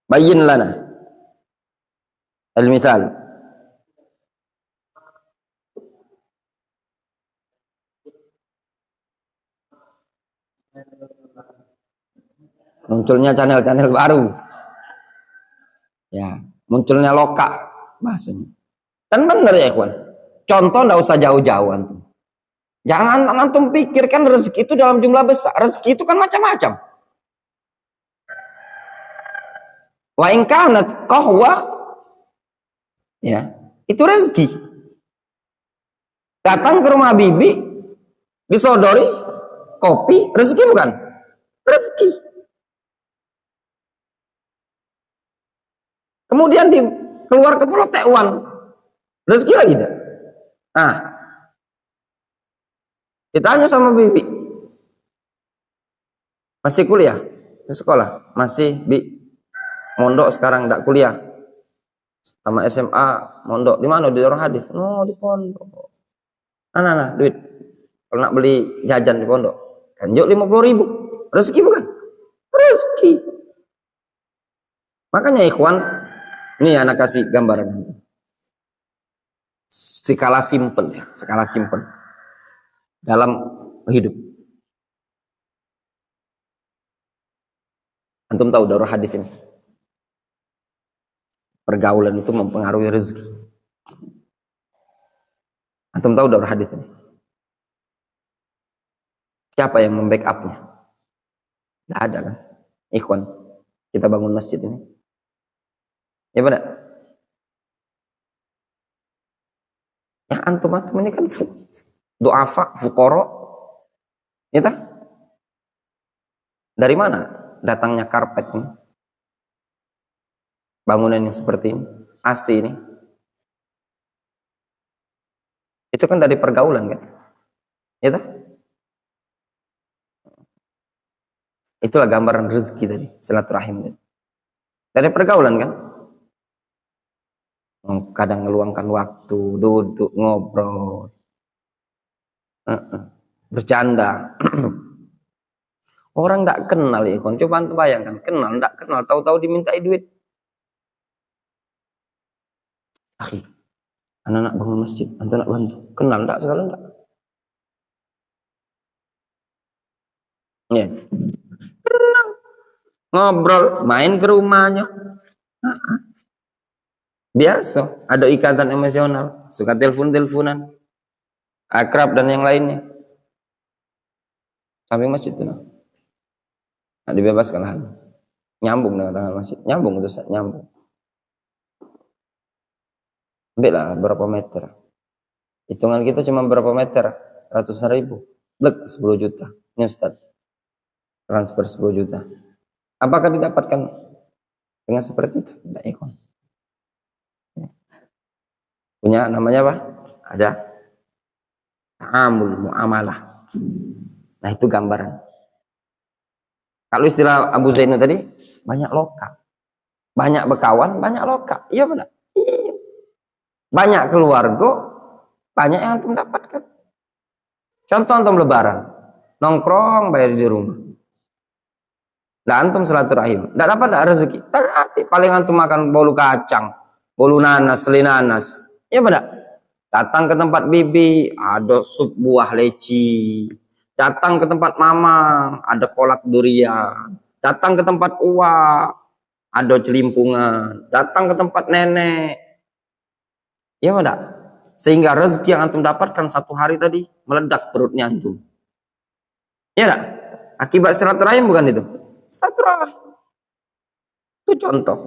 Bayin lana. Al-misal. Munculnya channel-channel baru. Ya, munculnya lokal bahasanya. Dan benar ya ikhwan. Contoh enggak usah jauh-jauh antum. Jangan antum pikirkan rezeki itu dalam jumlah besar. Rezeki itu kan macam-macam. Wa in kanat qahwa, ya, itu rezeki. Datang ke rumah bibi, disodori kopi, rezeki bukan? Rezeki. Kemudian keluar ke Pulau Taiwan, rezeki lagi dah. Nah, ditanya sama bibi, masih kuliah di sekolah? Masih, bi. Mondok sekarang enggak kuliah. Sama SMA mondok di mana? Di Darul Hadis. No, di pondok. Nah, duit. Kalau nak beli jajan di pondok, kan yuk 50.000. Rezeki bukan? Rezeki. Makanya ikhwan, ini anak kasih gambaran. skala simpel ya, skala simpel dalam hidup. Antum tahu daurah hadis ini? Pergaulan itu mempengaruhi rezeki. Antum tahu daurah hadis ini? Siapa yang membackup-nya? Tidak ada kan? Ikhwan, kita bangun masjid ini. Ya benar? Ya antum ini kan du'afa, fukoro. Ya tak? Dari mana datangnya karpet ini? Bangunan yang seperti ini, AC ini. Itu kan dari pergaulan kan? Ya tak? Itulah gambaran rezeki tadi, silaturahim tadi. Dari pergaulan kan? Kadang meluangkan waktu, duduk, ngobrol, bercanda. Orang tidak kenal ya, coba antum bayangkan, kenal, tidak kenal, tahu-tahu dimintai duit. Akhi, anak-anak bangun masjid, antum nak bantu, kenal tidak sekali tidak? Ya. Kenal, ngobrol, main ke rumahnya. Biasa, ada ikatan emosional, suka telepon-teleponan, akrab dan yang lainnya. Samping masjid itu, nah dibebaskan lah. Nyambung dengan tanggal masjid, nyambung itu, nyambung. Ambillah berapa meter. Hitungan kita cuma berapa meter, ratusan ribu, blek 10 juta. Ini Ustaz, transfer 10 juta. Apakah didapatkan dengan seperti itu? Tidak, ikhwan. Punya namanya apa? Ada ta'amul, muamalah. Nah itu gambaran. Kalau istilah Abu Zainul tadi, banyak loka. Banyak berkawan, banyak loka. Iya benar? Iya. Banyak keluarga, banyak yang antum dapatkan. Contoh antum lebaran, nongkrong bayar di rumah. Nah antum silaturahim, tidak dapat rezeki. Paling antum makan bolu kacang, bolu nanas, selinanas. Iya benar? Datang ke tempat bibi, ada sup buah leci. Datang ke tempat mama, ada kolak durian. Datang ke tempat uwa, ada celimpungan. Datang ke tempat nenek. Iya benar? Sehingga rezeki yang antum dapatkan satu hari tadi meledak perutnya antum. Iya enggak? Akibat silaturahim bukan itu? Silaturahim. Itu contoh.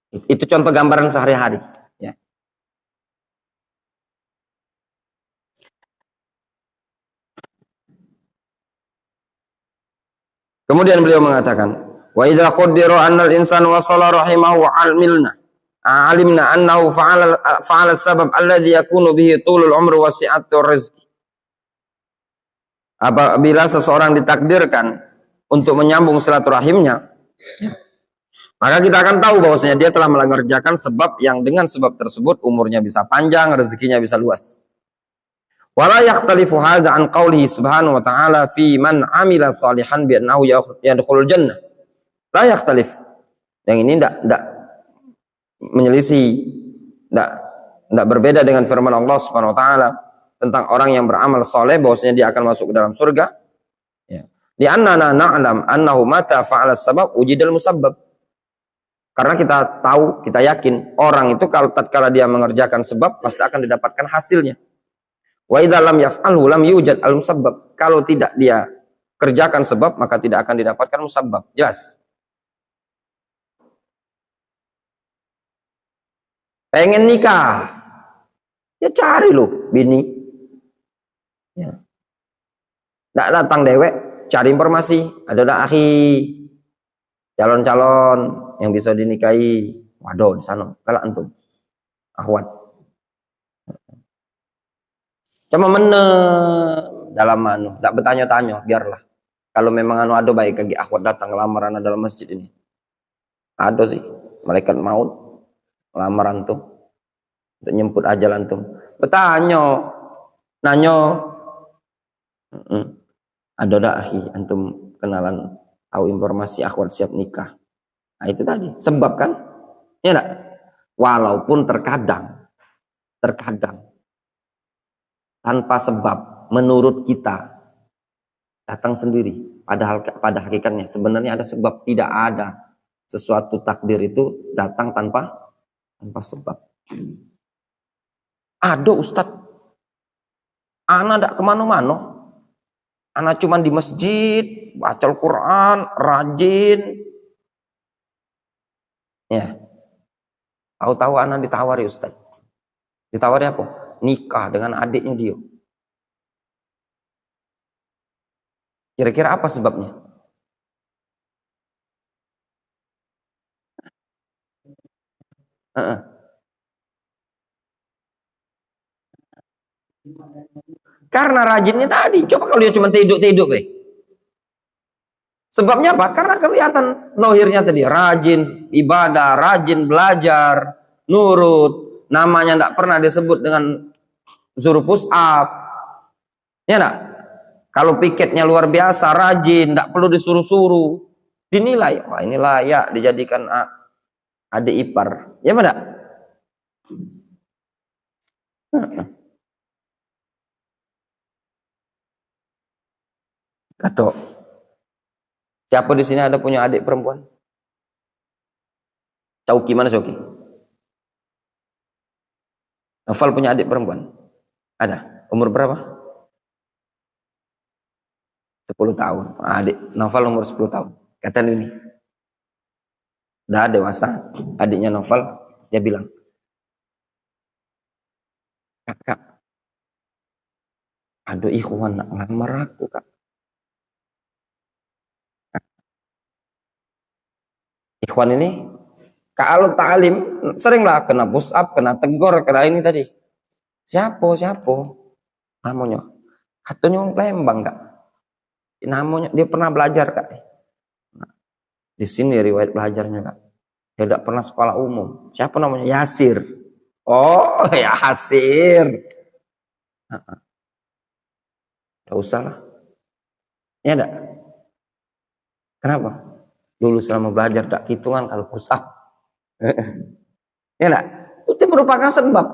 Itu contoh gambaran sehari-hari. Ya. Kemudian beliau mengatakan, wa idza qaddara anna al-insana wasala rahimahu alimna annahu fa'ala sabab alladhi yakunu bihi tulul umri wa si'atur rizqi. Apabila seseorang ditakdirkan untuk menyambung silaturahimnya, maka kita akan tahu bahwasanya dia telah mengerjakan sebab yang dengan sebab tersebut umurnya bisa panjang, rezekinya bisa luas. Wala yakhtalifu hadza an qawlihi subhanahu wa ta'ala fi man amila salihan bi annahu yadkhulul jannah. La yakhtalif. Yang ini tidak menyelisih, tidak berbeda dengan firman Allah Subhanahu wa taala tentang orang yang beramal saleh bahwasanya dia akan masuk ke dalam surga. Ya. Di annana na'lam annahu mata fa'ala sabab wujidal musabbab. Karena kita tahu, kita yakin orang itu kalau tatkala dia mengerjakan sebab pasti akan didapatkan hasilnya. Wa idza lam yaf'alhu lam yujad al musabbab. Kalau tidak dia kerjakan sebab maka tidak akan didapatkan musabbab. Jelas? Pengen nikah, ya cari lu bini. Ya. Nggak datang dewek, cari informasi. Ada akhi calon-calon yang bisa dinikahi. Waduh di sana, kalau antum akhwat. Cuma dalam tidak bertanya-tanya, biarlah. Kalau memang ada baik lagi akhwat datang lamaran dalam masjid ini. Ada sih, malaikat maut lamar antum untuk nyemput ajal antum. Bertanya, nanya, ada dah akhi antum kenalan tahu informasi akhwat siap nikah. Nah itu tadi sebab kan, ya enggak? Walaupun terkadang tanpa sebab menurut kita datang sendiri. Padahal pada hakikatnya sebenarnya ada sebab. Tidak ada sesuatu takdir itu datang tanpa sebab. Ada Ustadz, anak tidak kemana-mana. Anak cuma di masjid, baca Al-Quran, rajin. Ya, tahu-tahu anak ditawari Ustadz. Ditawari apa? Nikah dengan adiknya dia. Kira-kira apa sebabnya? Karena rajinnya tadi. Coba kalau dia cuma tidur-tidur, sebabnya apa? Karena kelihatan lahirnya tadi rajin ibadah, rajin belajar, nurut. Namanya tidak pernah disebut dengan suruh push up. Ya enggak? Kalau piketnya luar biasa, rajin, tidak perlu disuruh-suruh. Dinilai, wah ini layak dijadikan adik ipar. Ya enggak? Atau siapa di sini ada punya adik perempuan? Cauki mana Cauki? Novel punya adik perempuan? Ada. Umur berapa? 10 tahun. Adik Novel umur 10 tahun. Kata ini. Udah dewasa. Adiknya Novel, dia bilang, Kak, ada ikhwan nak ngelamar aku, Kak. Ikhwan ini kalau ta'lim seringlah kena push up, kena tegur, kena ini tadi. Siapa namanya? Katanya orang Palembang, Kak. Namanya dia pernah belajar, Kak. Nah, di sini riwayat belajarnya, Kak. Dia tidak pernah sekolah umum. Siapa namanya? Yasir. Oh, Yasir. Tidak usah lah. Ya enggak? Kenapa? Dulu selama belajar tak hitungan kalau push up. Ya enggak? Itu merupakan sebab.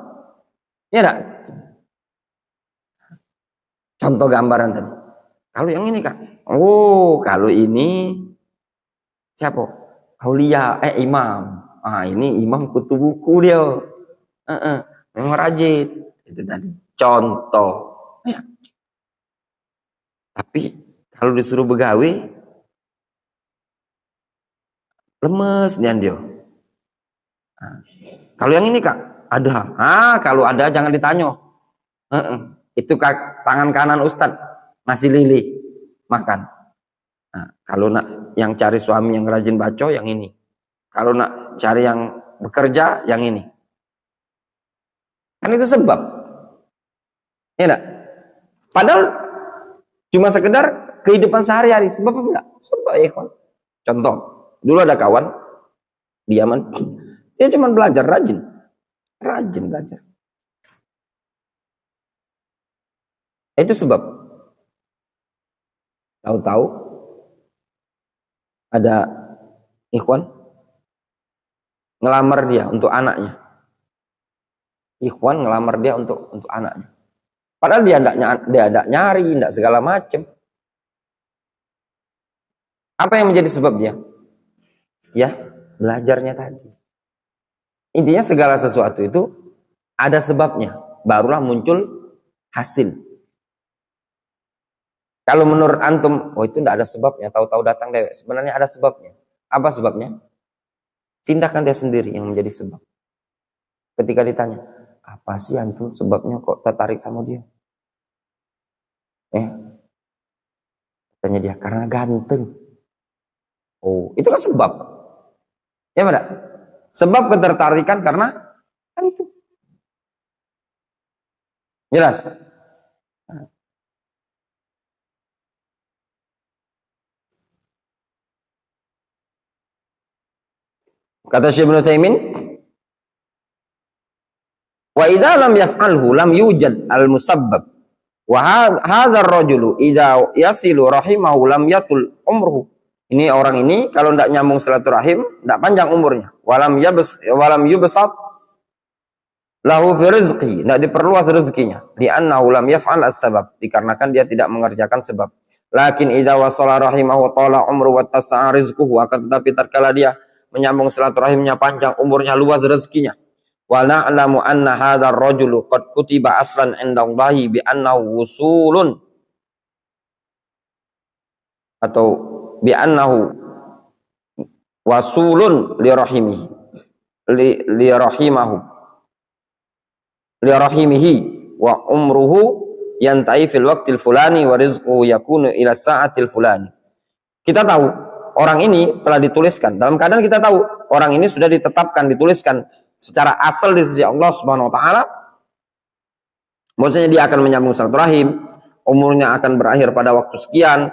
Ya enggak? Contoh gambaran tadi. Kalau yang ini, Kak. Oh, kalau ini siapa? Aulia, imam. Ini imam kutu buku dia. Memang rajin. Itu tadi. Contoh. Ya. Tapi kalau disuruh begawi, lemes dia. Kalau yang ini, Kak, ada. Kalau ada jangan ditanya. Itu tangan kanan Ustadz nasi lili makan. Kalau nak yang cari suami yang rajin baca, yang ini. Kalau nak cari yang bekerja, yang ini. Kan itu sebab. Ya enggak? Padahal cuma sekedar kehidupan sehari-hari. Sebab apa enggak? Sebab ya, kawan. Contoh, dulu ada kawan di Yaman, dia cuma belajar rajin belajar. Itu sebab. Tahu-tahu ada ikhwan ngelamar dia untuk anaknya. Ikhwan ngelamar dia untuk anaknya. Padahal dia tidak nyari, tidak segala macam. Apa yang menjadi sebab dia? Ya, belajarnya tadi. Intinya segala sesuatu itu ada sebabnya, barulah muncul hasil. Kalau menurut antum, itu tidak ada sebabnya, tahu-tahu datang dewek. Sebenarnya ada sebabnya. Apa sebabnya? Tindakan dia sendiri yang menjadi sebab. Ketika ditanya, apa sih antum sebabnya kok tertarik sama dia? Tanya dia, karena ganteng. Oh, itu kan sebab. Ya benar? Sebab ketertarikan karena ganteng. Jelas? Kata Syekh Ibnu Utsaimin, wa idza lam yaf'alhu lam yujad al-musabbab. Wa hadzal rajulu idza yasilu rahimahu lam yatul umruhu. Ini orang ini kalau tidak nyambung silaturahim, tidak panjang umurnya. Walam yubsat lahu fi rizqi, tidak diperluas rezekinya, li'annahu lam yaf'al as-sabab, dikarenakan dia tidak mengerjakan sebab. Lakin idza wasala rahimahu tala umru wa tasa'a rizquhu, akan tetapi tatkala dia menyambung silaturahimnya panjang, umurnya luas rezekinya. Wa na'lamu anna hadzal rajulu qad kutiba aslan 'indallahi bi annahu wusulun, atau bi annahu wasulun li rahimihi, li rahimahu, li rahimihi wa umruhu yantahi fil waqtil fulani wa rizquhu yakunu ila sa'atil fulani. Kita tahu orang ini telah dituliskan, dalam keadaan kita tahu orang ini sudah ditetapkan, dituliskan secara asal di sisi Allah Subhanahu wa taala. Maksudnya dia akan menyambung silaturahim, umurnya akan berakhir pada waktu sekian,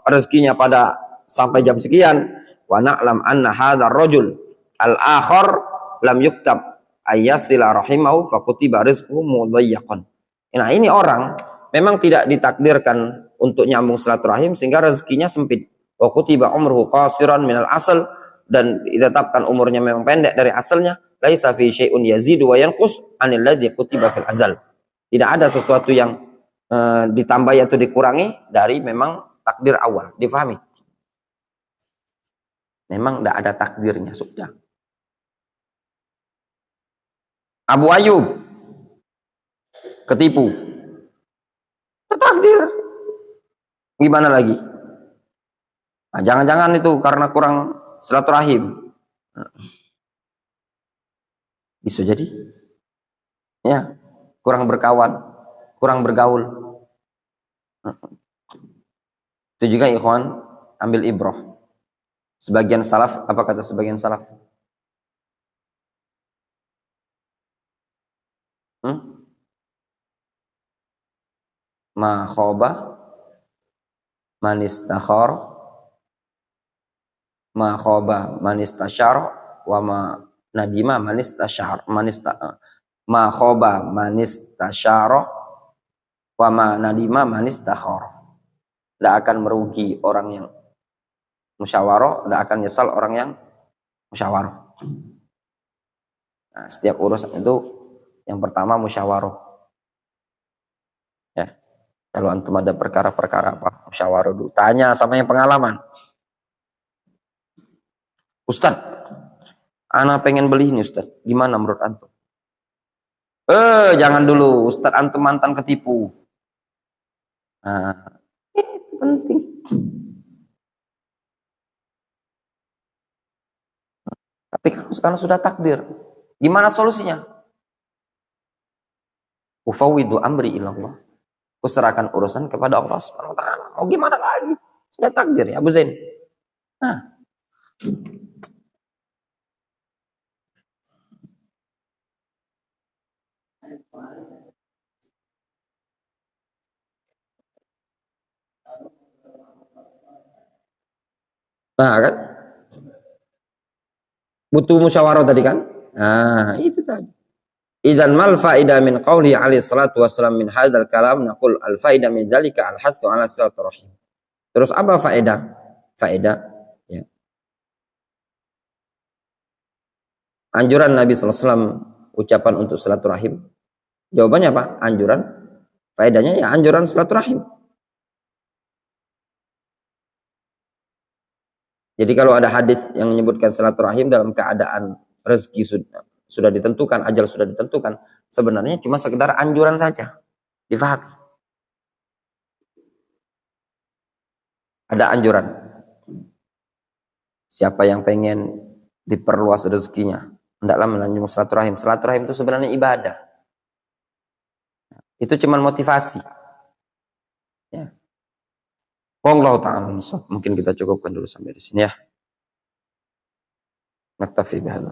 rezekinya pada sampai jam sekian. Wa na'lam anna hadzal rajul al-akhar lam yuktab ayyasila rahimahu fakutiba rizquhu mudayyaqan. Nah, ini orang memang tidak ditakdirkan untuk nyambung silaturahim sehingga rezekinya sempit. Wa kutiba umruhu qasiran minal asal, dan ditetapkan umurnya memang pendek dari asalnya. Laisa fi syai'un yazidu wa yanqus 'anil ladzi kutiba fil azal. Tidak ada sesuatu yang ditambah atau dikurangi dari memang takdir awal. Difahami? Memang tidak ada takdirnya, sudah. Abu Ayyub ketipu, takdir. Gimana lagi? Nah, jangan-jangan itu karena kurang silaturahim. Bisa jadi, ya, kurang berkawan, kurang bergaul. Itu juga ikhwan, ambil ibrah. Sebagian salaf, apa kata sebagian salaf? Ma khoba man istakhar, ma khoba man istashar, wa ma nadima man istashar, ma khoba man istashar, wa ma nadima man istakhar. Tidak akan merugi orang yang musyawarah, tidak akan nyesal orang yang musyawarah. Nah, setiap urusan itu yang pertama musyawarah. Ya, kalau antum ada perkara-perkara apa, musyawarah dulu. Tanya sama yang pengalaman. Ustaz, ana pengen beli ini Ustaz. Gimana menurut antum? Jangan dulu, Ustaz, antum mantan ketipu. Nah, itu penting. Tapi sekarang sudah takdir. Gimana solusinya? Ufawwidu amri ilallah. Kuserahkan urusan kepada Allah Subhanahu wa taala. Mau gimana lagi? Sudah takdir ya, Abu Zain. Nah. Nah, kan? Butuh musyawarah tadi kan? Nah, itu tadi. Idzan mal faida min qauli alaihi salatu wassalam min hadzal kalam, naqul al faida min dzalika al hasu ala silaturahim. Terus apa faedah? Faedah, ya. Anjuran Nabi sallallahu alaihi wasallam, ucapan untuk silaturahim. Jawabannya apa? Anjuran. Faedahnya ya anjuran silaturahim. Jadi kalau ada hadis yang menyebutkan silaturahim dalam keadaan rezeki sudah ditentukan, ajal sudah ditentukan, sebenarnya cuma sekedar anjuran saja. Difahami. Ada anjuran. Siapa yang pengen diperluas rezekinya, hendaklah melanjutkan silaturahim. Silaturahim itu sebenarnya ibadah. Itu cuma motivasi. Ya. Wallahu ta'ala. Mungkin kita cukupkan dulu sampai di sini ya. Naktafi bihadza.